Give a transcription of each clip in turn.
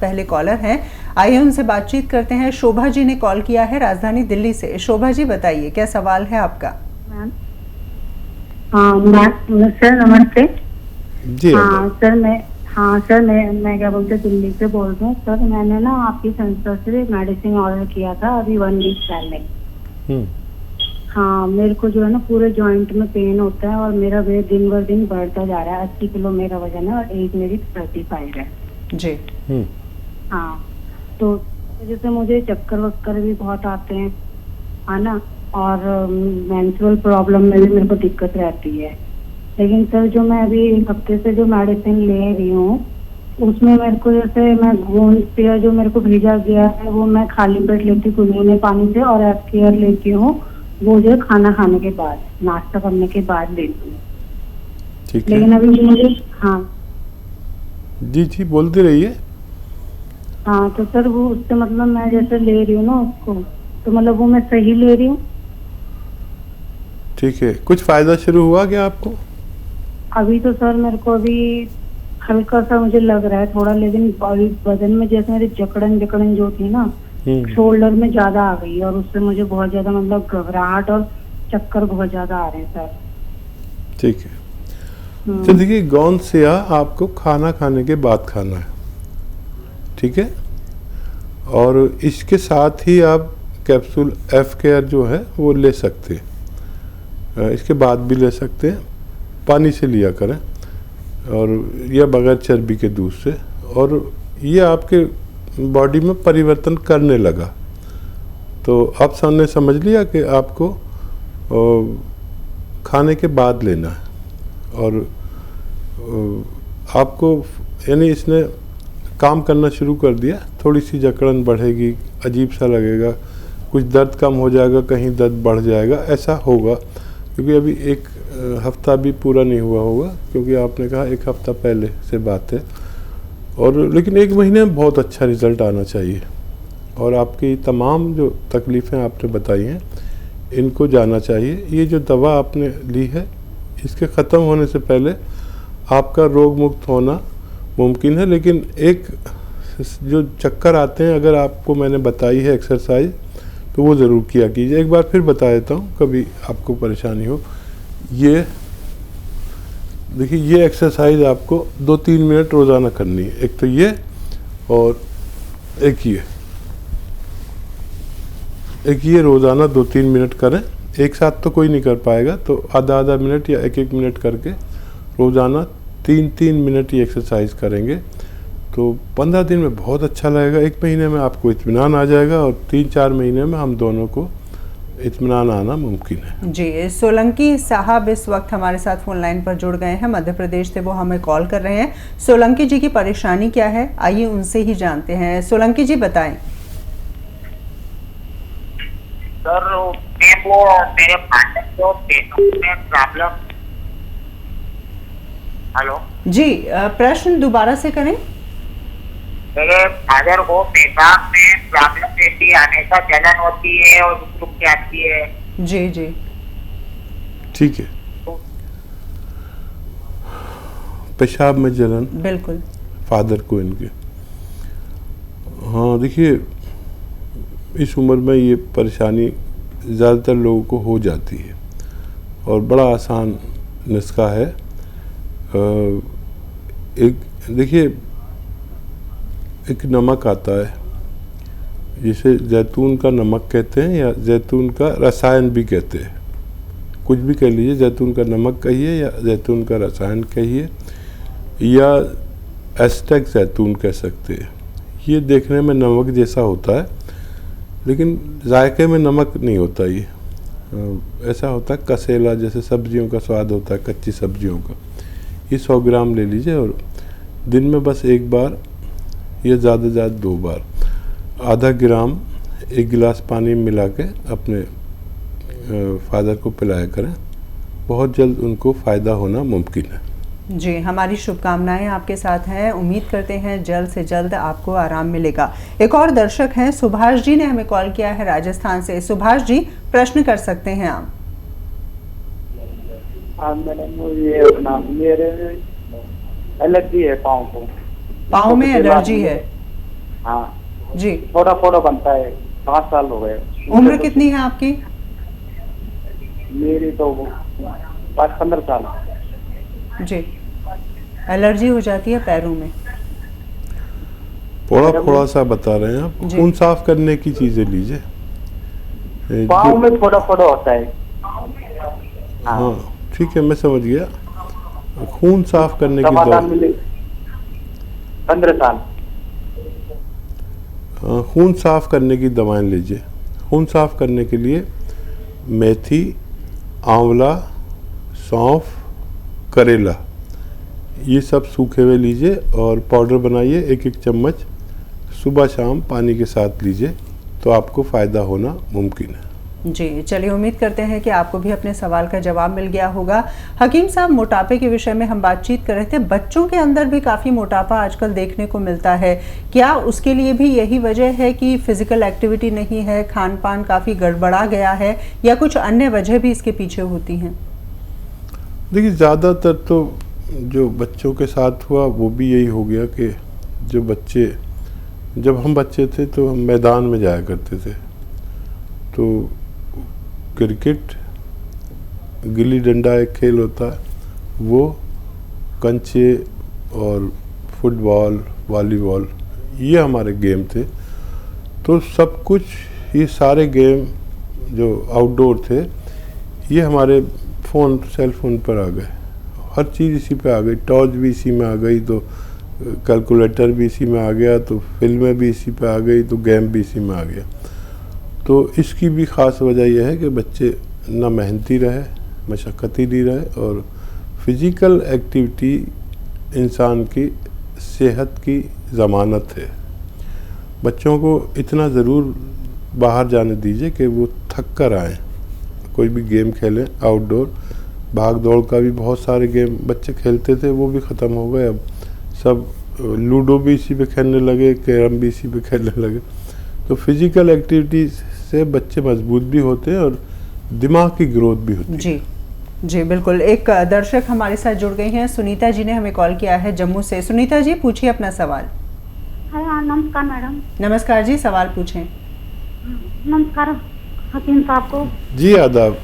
पहले कॉलर हैं, आइए उनसे बातचीत करते हैं। शोभा जी ने कॉल किया है राजधानी दिल्ली से। शोभा जी बताइए क्या सवाल है आपका? सर नमस्ते जी। सर मैं क्या बोलते दिल्ली से बोल रही हूँ। सर मैंने ना आपकी संस्था से मेडिसिन ऑर्डर किया था अभी 1 वीक पहले। हाँ, मेरे को जो है ना पूरे जॉइंट में पेन होता है और मेरा वेट दिन ब दिन बढ़ता जा रहा है। 80 किलो मेरा वजन है और एज मेरी 35 है जी। हाँ, तो जैसे मुझे चक्कर वक्कर भी बहुत आते हैं, है ना, और मेंस्ट्रुअल प्रॉब्लम में भी मेरे को दिक्कत रहती है। लेकिन सर जो मैं अभी 1 हफ्ते से जो मेडिसिन ले रही हूँ उसमें मेरे को जैसे मैं गोंद पेय जो मेरे को भेजा गया है वो मैं खाली पेट लेती हूँ गुनगुने पानी से, और एफ केयर लेती हूँ वो जो खाना खाने के बाद, नाश्ता करने के बाद लेती हूँ। ठीक है, लेकिन अभी मुझे जी बोलते रहिए। हाँ, तो सर वो उससे मतलब मैं जैसे ले रही हूँ ना उसको, तो मतलब वो मैं सही ले रही हूँ? ठीक है, कुछ फायदा शुरू हुआ क्या आपको? अभी तो सर मेरे को अभी हल्का सा मुझे लग रहा है थोड़ा, लेकिन बदन में जैसे मेरी जकड़न जो थी ना शोल्डर में ज्यादा आ गई है और उससे मुझे बहुत ज्यादा मतलब घबराहट और चक्कर बहुत ज्यादा आ रहे हैं सर। ठीक है, तो देखिए गोंद सेया आपको खाना खाने के बाद खाना है, ठीक है, और इसके साथ ही आप कैप्सूल एफ केयर जो है वो ले सकते हैं, इसके बाद भी ले सकते हैं। पानी से लिया करें और या बगैर चर्बी के दूध से, और ये आपके बॉडी में परिवर्तन करने लगा तो अब सबने समझ लिया कि आपको खाने के बाद लेना है, और आपको यानी इसने काम करना शुरू कर दिया। थोड़ी सी जकड़न बढ़ेगी, अजीब सा लगेगा, कुछ दर्द कम हो जाएगा, कहीं दर्द बढ़ जाएगा, ऐसा होगा क्योंकि अभी 1 हफ्ता भी पूरा नहीं हुआ होगा, क्योंकि आपने कहा 1 हफ्ता पहले से बात है, और लेकिन 1 महीने में बहुत अच्छा रिज़ल्ट आना चाहिए। और आपकी तमाम जो तकलीफ़ें आपने बताई हैं इनको जाना चाहिए। ये जो दवा आपने ली है इसके ख़त्म होने से पहले आपका रोग मुक्त होना मुमकिन है, लेकिन एक जो चक्कर आते हैं, अगर आपको मैंने बताई है एक्सरसाइज तो वो ज़रूर किया कीजिए। एक बार फिर बता देता हूँ, कभी आपको परेशानी हो। ये देखिए, ये एक्सरसाइज आपको 2-3 मिनट रोज़ाना करनी है। एक तो ये और एक ये रोज़ाना 2-3 मिनट करें। एक साथ तो कोई नहीं कर पाएगा, तो आधा मिनट या 1-1 मिनट करके रोज़ाना 3-3 मिनट ये एक्सरसाइज करेंगे तो 15 दिन में बहुत अच्छा लगेगा। 1 महीने में आपको इत्मीनान आ जाएगा और 3-4 महीने में हम दोनों को इत्मीनान आना मुमकिन है। जी, सोलंकी साहब इस वक्त हमारे साथ फोन लाइन पर जुड़ गए हैं, मध्य प्रदेश से वो हमें कॉल कर रहे हैं। सोलंकी जी की परेशानी क्या है, आइए उनसे ही जानते हैं। सोलंकी जी बताएं। सर वो मेरे फादर को पेटों में प्रॉब्लम। हेलो जी, प्रश्न दोबारा से करें। मेरे फादर को पेशाब में प्रॉब्लम रहती है, हमेशा जलन होती है और रुक जाती है। जी ठीक है, पेशाब में जलन बिल्कुल फादर को इनके। हाँ देखिए, इस उम्र में ये परेशानी ज़्यादातर लोगों को हो जाती है और बड़ा आसान नुस्खा है। एक देखिए, एक नमक आता है जिसे जैतून का नमक कहते हैं या जैतून का रसायन भी कहते हैं, कुछ भी कह लीजिए, जैतून का नमक कहिए या जैतून का रसायन कहिए या एस्टेक जैतून कह सकते हैं। ये देखने में नमक जैसा होता है लेकिन जायके में नमक नहीं होता। ये ऐसा होता है कसेला, जैसे सब्जियों का स्वाद होता है, कच्ची सब्जियों का। ये 100 ग्राम ले लीजिए और दिन में बस 1 बार या ज़्यादा से ज़्यादा 2 बार आधा ग्राम 1 गिलास पानी में मिला के अपने फादर को पिलाया करें। बहुत जल्द उनको फ़ायदा होना मुमकिन है। जी, हमारी शुभकामनाएं आपके साथ हैं। उम्मीद करते हैं जल्द से जल्द आपको आराम मिलेगा। एक और दर्शक हैं, सुभाष जी ने हमें कॉल किया है राजस्थान से। सुभाष जी, प्रश्न कर सकते हैं आप। मैडम, ये अपना मेरे एलर्जी है पाँव को। पाँव में एलर्जी है? हाँ, जी, थोड़ा थोड़ा बनता है। 5 साल हो गए। उम्र कितनी है आपकी? मेरी तो 15 साल। जी, एलर्जी हो जाती है पैरों में? थोड़ा थोड़ा सा बता रहे हैं आप। जी। खून साफ करने की चीज़ें लीजिए। पाँव में थोड़ा थोड़ा होता है। हाँ ठीक है, मैं समझ गया। खून साफ करने की समाधान मिले। 15 साल। खून साफ करने की दवाएं लीजिए। खून साफ करने के लिए मेथी, आंवला, सौंफ, करेला, ये सब सूखे हुए लीजिए और पाउडर बनाइए। 1-1 चम्मच सुबह शाम पानी के साथ लीजिए तो आपको फ़ायदा होना मुमकिन है। जी, चलिए उम्मीद करते हैं कि आपको भी अपने सवाल का जवाब मिल गया होगा। हकीम साहब, मोटापे के विषय में हम बातचीत कर रहे थे। बच्चों के अंदर भी काफ़ी मोटापा आजकल देखने को मिलता है। क्या उसके लिए भी यही वजह है कि फिजिकल एक्टिविटी नहीं है, खान पान काफ़ी गड़बड़ा गया है, या कुछ अन्य वजह भी इसके पीछे होती हैं? देखिए, ज़्यादातर तो जो बच्चों के साथ हुआ वो भी यही हो गया कि जो बच्चे, जब हम बच्चे थे तो हम मैदान में जाया करते थे, तो क्रिकेट, गिल्ली डंडा एक खेल होता है, वो, कंचे और फुटबॉल, वॉलीबॉल, ये हमारे गेम थे। तो सब कुछ, ये सारे गेम जो आउटडोर थे, ये हमारे फ़ोन, सेल फोन पर आ गए। हर चीज़ इसी पे आ गई। टॉर्च भी इसी में आ गई, तो कैलकुलेटर भी इसी में आ गया, तो फिल्में भी इसी पे आ गई, तो गेम भी इसी में आ गया। तो इसकी भी ख़ास वजह यह है कि बच्चे ना मेहनती रहे, मशक्क़ती नहीं रहे, और फिज़िकल एक्टिविटी इंसान की सेहत की ज़मानत है। बच्चों को इतना ज़रूर बाहर जाने दीजिए कि वो थक कर आएँ। कोई भी गेम खेलें आउटडोर। भाग दौड़ का भी बहुत सारे गेम बच्चे खेलते थे, वो भी ख़त्म हो गए। अब सब लूडो भी इसी पे खेलने लगे, कैरम भी इसी पे खेलने लगे। तो फिज़िकल एक्टिविटी से बच्चे मजबूत भी होते हैं और दिमाग की ग्रोथ भी होती है। जी जी, बिल्कुल। एक दर्शक हमारे साथ जुड़ गई हैं, सुनीता जी ने हमें कॉल किया है जम्मू से। सुनीता जी, पूछिए अपना सवाल। हाँ, नमस्कार मैडम। नमस्कार जी, सवाल पूछें। नमस्कार हकीम साहब को। जी आदाब।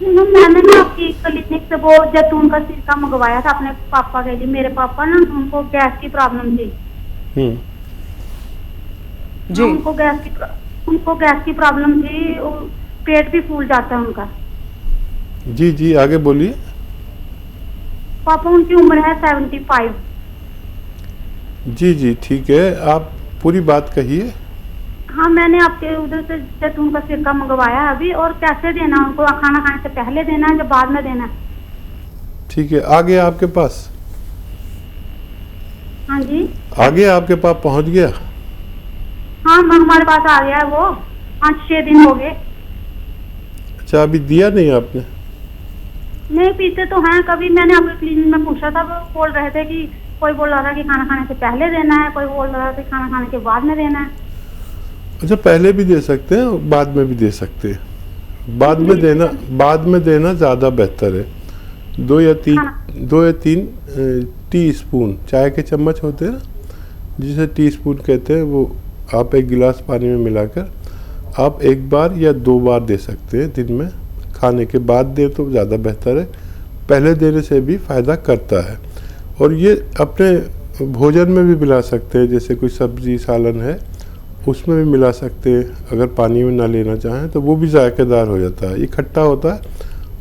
मैंने ना आपकी क्लिनिक से वो जैतून का सिरका मंगवाया था अपने पापा के लिए। मेरे पापा ना, उनको गैस की प्रॉब्लम थी। जी, उनको गैस की प्रॉब्लम थी, पेट भी फूल जाता है उनका। जी जी, आगे बोलिए। पापा, उनकी उम्र है 75। जी जी, ठीक है, आप पूरी बात कहिए। हाँ, मैंने आपके उधर से जैतून का सिरका मंगवाया है अभी। और कैसे देना उनको? खाना खाने से पहले देना है या बाद में देना है? ठीक है, आ गया आपके पास? हाँ जी। आ गया आपके पास, पहुंच गया? हाँ, हमारे पास आ गया है वो। 5-6 दिन हो गए। अच्छा, अभी दिया नहीं आपने? नहीं, पीते तो हैं। कभी मैंने आपके क्लिनिक में पूछा था, वो बोल रहे थे कि कोई बोल रहा था कि खाना खाने से पहले देना है, कोई बोल रहा था कि खाना खाने के बाद में देना है। अच्छा, पहले भी दे सकते हैं और बाद में भी दे सकते हैं। बाद में देना ज़्यादा बेहतर है। 2 या 3 टी स्पून, चाय के चम्मच होते हैं ना, जिसे टी स्पून कहते हैं, वो आप 1 गिलास पानी में मिलाकर आप 1 बार या 2 बार दे सकते हैं दिन में। खाने के बाद दे तो ज़्यादा बेहतर है, पहले देने से भी फ़ायदा करता है। और ये अपने भोजन में भी मिला सकते हैं, जैसे कोई सब्ज़ी सालन है उसमें भी मिला सकते हैं। अगर पानी में ना लेना चाहें तो वो भी जायकेदार हो जाता है। ये खट्टा होता है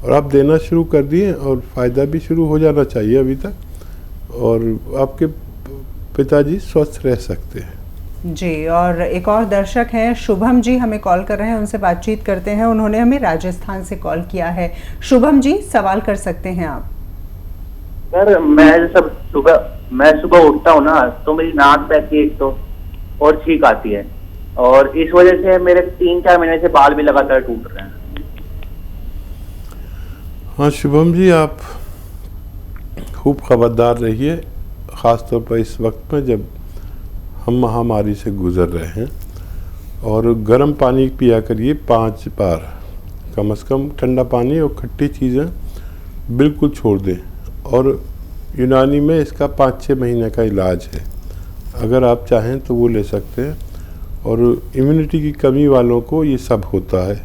और आप देना शुरू कर दिए और फ़ायदा भी शुरू हो जाना चाहिए अभी तक, और आपके पिताजी स्वस्थ रह सकते हैं। जी, और एक और दर्शक हैं शुभम जी, हमें कॉल कर रहे हैं, उनसे बातचीत करते हैं। उन्होंने हमें राजस्थान से कॉल किया है। शुभम जी, सवाल कर सकते हैं आप। सर, मैं सुबह उठता हूँ ना, तो मेरी नाक बहती है एक तो, और छींक आती है, और इस वजह से मेरे 3-4 महीने से बाल भी लगातार टूट रहे हैं। हाँ शुभम जी, आप खूब खबरदार रहिए, ख़ास तौर पर इस वक्त में जब हम महामारी से गुज़र रहे हैं। और गर्म पानी पिया करिए 5 बार कम से कम। ठंडा पानी और खट्टी चीज़ें बिल्कुल छोड़ दें। और यूनानी में इसका 5-6 महीने का इलाज है। अगर आप चाहें तो वो ले सकते हैं। और इम्यूनिटी की कमी वालों को ये सब होता है,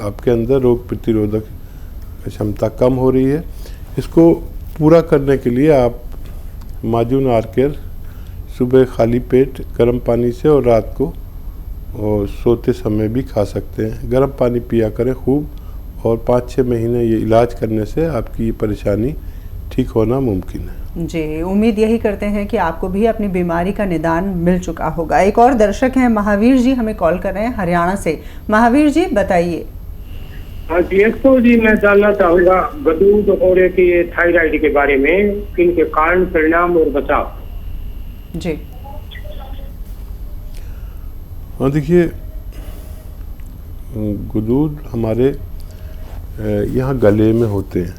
आपके अंदर रोग प्रतिरोधक क्षमता कम हो रही है। इसको पूरा करने के लिए आप माजून आर्केर सुबह खाली पेट गर्म पानी से और रात को और सोते समय भी खा सकते हैं। गर्म पानी पिया करें खूब, और 5-6 महीने ये इलाज करने से आपकी ये परेशानी ठीक होना मुमकिन है। जी, उम्मीद यही करते हैं कि आपको भी अपनी बीमारी का निदान मिल चुका होगा। एक और दर्शक हैं महावीर जी, हमें कॉल कर रहे हैं हरियाणा से। महावीर जी बताइए। हाँ जी, एक तो जी मैं जानना चाहूँगा गदूद और एक ये थायराइड के बारे में, इनके कारण, परिणाम और बचाव। जी हाँ, देखिए गुदूद हमारे यहाँ गले में होते हैं।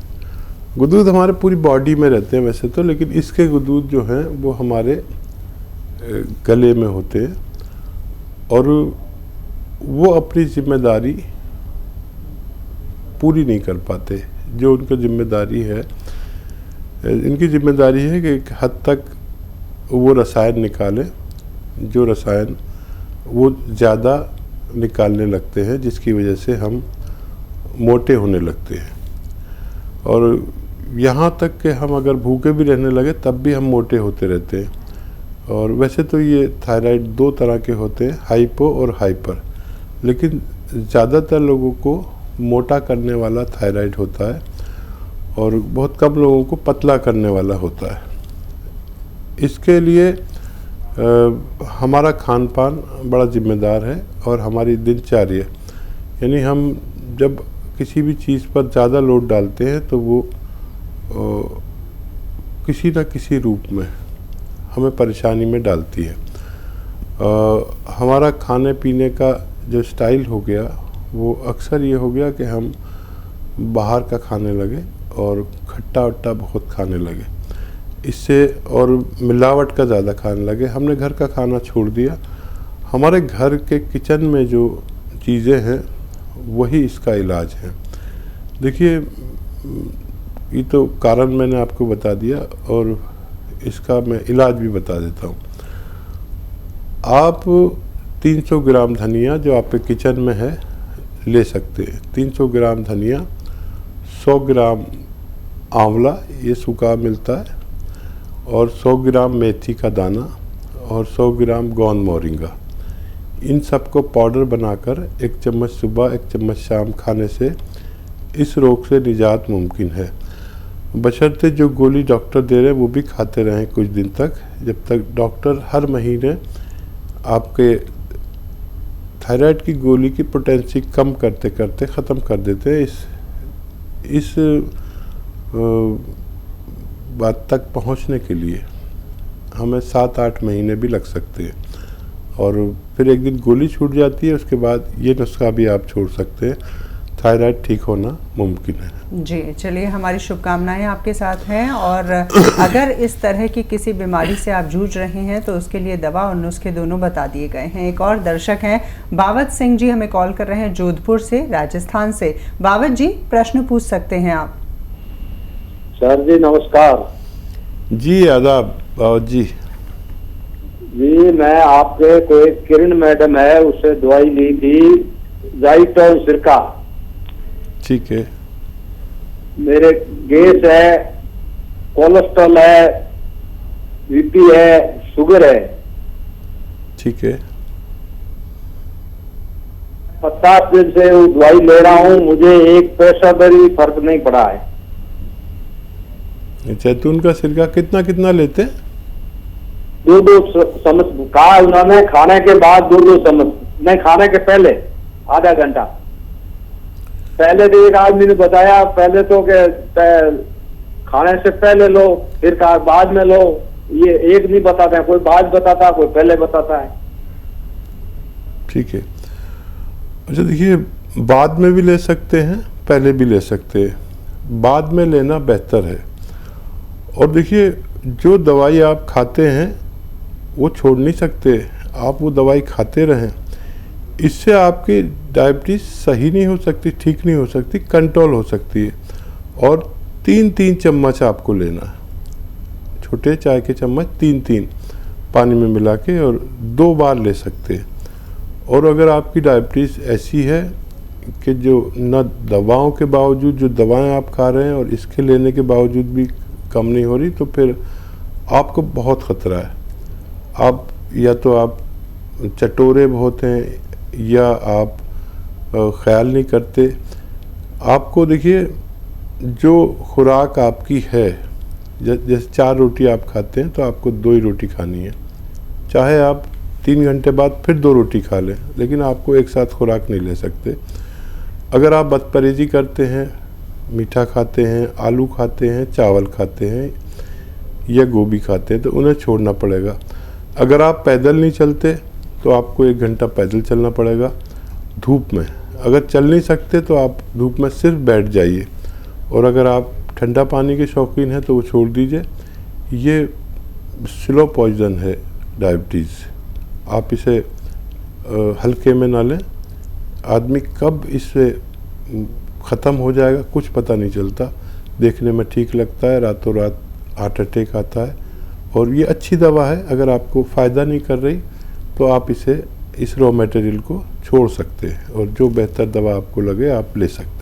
गुदूद हमारे पूरी बॉडी में रहते हैं वैसे तो, लेकिन इसके गुदूद जो हैं वो हमारे गले में होते हैं, और वो अपनी जिम्मेदारी पूरी नहीं कर पाते। जो उनकी जिम्मेदारी है, इनकी जिम्मेदारी है कि एक हद तक वो रसायन निकालें, जो रसायन वो ज़्यादा निकालने लगते हैं, जिसकी वजह से हम मोटे होने लगते हैं। और यहाँ तक कि हम अगर भूखे भी रहने लगे तब भी हम मोटे होते रहते हैं। और वैसे तो ये थायराइड 2 तरह के होते हैं, हाइपो और हाइपर, लेकिन ज़्यादातर लोगों को मोटा करने वाला थायराइड होता है और बहुत कम लोगों को पतला करने वाला होता है। इसके लिए हमारा खान पान बड़ा जिम्मेदार है, और हमारी दिनचर्या, यानी हम जब किसी भी चीज़ पर ज़्यादा लोड डालते हैं तो वो किसी न किसी रूप में हमें परेशानी में डालती है। हमारा खाने पीने का जो स्टाइल हो गया वो अक्सर ये हो गया कि हम बाहर का खाने लगे और खट्टा वट्टा बहुत खाने लगे, इससे और मिलावट का ज़्यादा खाने लगे। हमने घर का खाना छोड़ दिया। हमारे घर के किचन में जो चीज़ें हैं वही इसका इलाज है। देखिए, ये तो कारण मैंने आपको बता दिया, और इसका मैं इलाज भी बता देता हूँ। आप 300 ग्राम धनिया जो आपके किचन में है ले सकते हैं। 300 ग्राम धनिया, 100 ग्राम आंवला, ये सूखा मिलता है, और 100 ग्राम मेथी का दाना, और 100 ग्राम गोंद मोरिंगा। इन सबको पाउडर बनाकर 1 चम्मच सुबह 1 चम्मच शाम खाने से इस रोग से निजात मुमकिन है। बशर्ते जो गोली डॉक्टर दे रहे हैं वो भी खाते रहें कुछ दिन तक, जब तक डॉक्टर हर महीने आपके थायराइड की गोली की पोटेंसी कम करते करते ख़त्म कर देते हैं। इस बात तक पहुंचने के लिए हमें 7-8 महीने भी लग सकते हैं, और फिर एक दिन गोली छूट जाती है, उसके बाद ये नुस्खा भी आप छोड़ सकते हैं। थायराइड ठीक होना मुमकिन है। जी, चलिए, हमारी शुभकामनाएं आपके साथ हैं। और अगर इस तरह की किसी बीमारी से आप जूझ रहे हैं तो उसके लिए दवा और नुस्खे दोनों बता दिए गए हैं। एक और दर्शक हैं बावत सिंह जी, हमें कॉल कर रहे हैं जोधपुर से, राजस्थान से। बावत जी, प्रश्न पूछ सकते हैं आप। सर जी नमस्कार। जी आदाब बावत जी। जी, मैं आपके कोई किरण मैडम है, उससे दवाई ली थी जाइटोन सिरका। ठीक है। मेरे गैस है, कोलेस्ट्रॉल है, बीपी है, शुगर है। ठीक है। 50 दिन से वो दवाई ले रहा हूँ, मुझे एक पैसा भी फर्क नहीं पड़ा है। जैतून का सिरका कितना कितना लेते हैं? 2 चम्मच कहा उन्होंने, खाने के बाद 2 चम्मच, नहीं खाने के पहले आधा घंटा पहले। तो एक आदमी ने बताया पहले तो के खाने से पहले लो, फिर कहा बाद में लो। ये एक नहीं बताता है, कोई बाद बताता है, कोई पहले बताता है। ठीक है। अच्छा देखिए, बाद में भी ले सकते हैं, पहले भी ले सकते हैं। बाद में लेना बेहतर है। और देखिए, जो दवाई आप खाते हैं वो छोड़ नहीं सकते, आप वो दवाई खाते रहें। इससे आपकी डायबिटीज़ सही नहीं हो सकती, ठीक नहीं हो सकती, कंट्रोल हो सकती है। और 3-3 चम्मच आपको लेना है, छोटे चाय के चम्मच 3-3। पानी में मिला के, और 2 बार ले सकते हैं। और अगर आपकी डायबिटीज़ ऐसी है कि जो न दवाओं के बावजूद, जो दवाएं आप खा रहे हैं और इसके लेने के बावजूद भी कम नहीं हो रही, तो फिर आपको बहुत ख़तरा है। आप या तो आप चटोरे बहुत हैं या आप ख्याल नहीं करते। आपको देखिए, जो खुराक आपकी है, जैसे 4 रोटी आप खाते हैं तो आपको 2 ही रोटी खानी है। चाहे आप 3 घंटे बाद फिर 2 रोटी खा लें, लेकिन आपको एक साथ खुराक नहीं ले सकते। अगर आप बदपरहेज़ी करते हैं, मीठा खाते हैं, आलू खाते हैं, चावल खाते हैं या गोभी खाते हैं, तो उन्हें छोड़ना पड़ेगा। अगर आप पैदल नहीं चलते तो आपको 1 घंटा पैदल चलना पड़ेगा धूप में। अगर चल नहीं सकते तो आप धूप में सिर्फ बैठ जाइए। और अगर आप ठंडा पानी के शौकीन हैं तो वो छोड़ दीजिए। ये स्लो पॉइजन है डायबिटीज़, आप इसे हल्के में ना लें। आदमी कब इससे ख़त्म हो जाएगा कुछ पता नहीं चलता। देखने में ठीक लगता है, रातों रात हार्ट अटैक आता है। और ये अच्छी दवा है, अगर आपको फ़ायदा नहीं कर रही तो आप इस रॉ मटेरियल को छोड़ सकते हैं और जो बेहतर दवा आपको लगे आप ले सकते हैं।